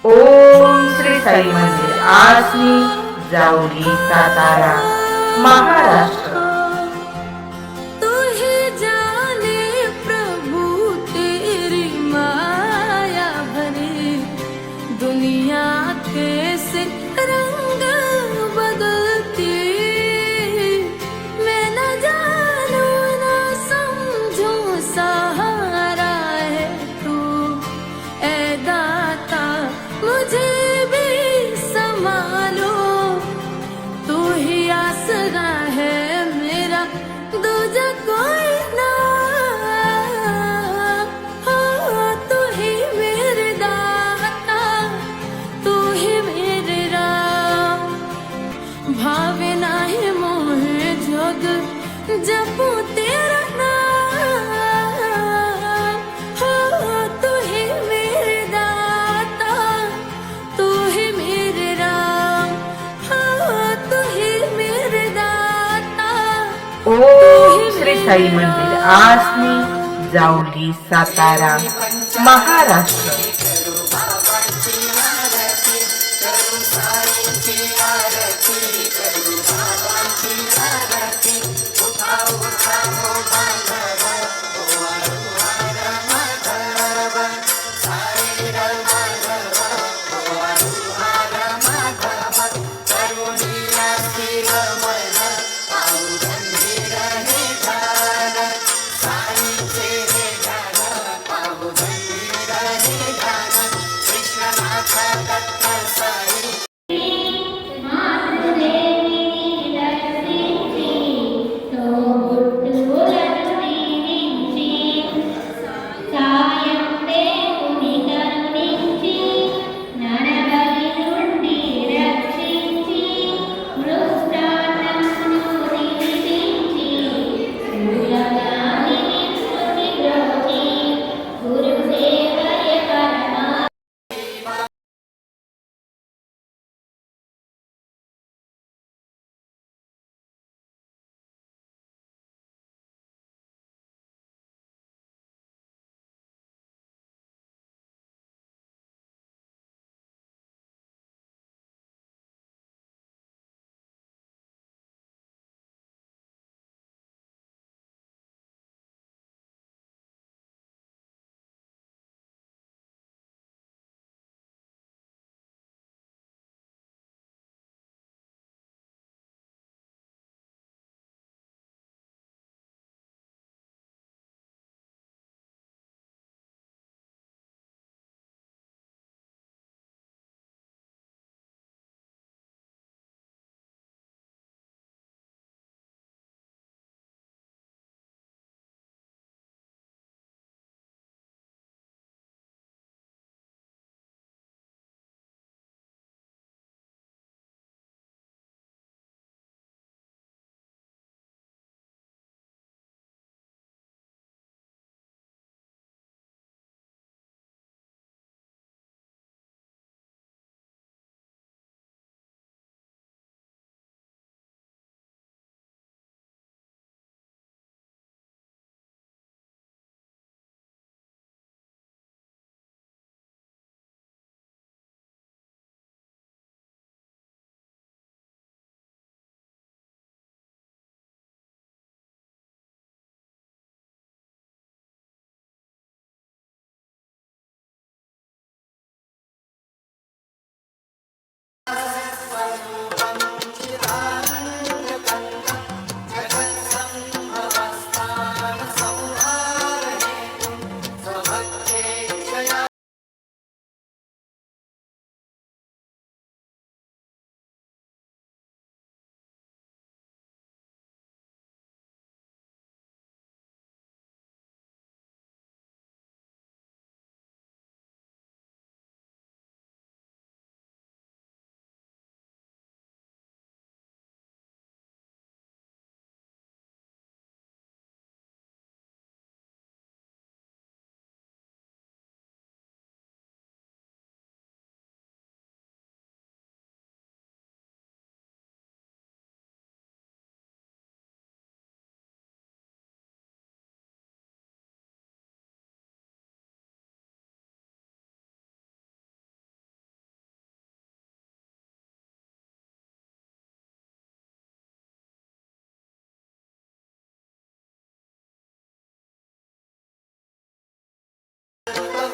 ओम श्री साई मंदिर आसनी, जावली, सातारा, महाराष्ट्र। तू ही जाने प्रभु तेरी माया भरी दुनिया कैसे रंग बदलती। मैं न जानू न समझू सहारा है तू ऐ दाता मुझे भी संभालो। तू ही आसरा है मेरा दूजा कोई ना। हो तू ही मेरे दाता तू ही मेरे राम। भावे नाही मोहे जोग जपू तेरा नाम। हो तू ही मेरे दाता तू ही मेरे राम। हो तू ही मेरे दाता ओम श्री साई मंदिर आसनी, जावली, सातारा, महाराष्ट्र। उठा उठा हो बांधा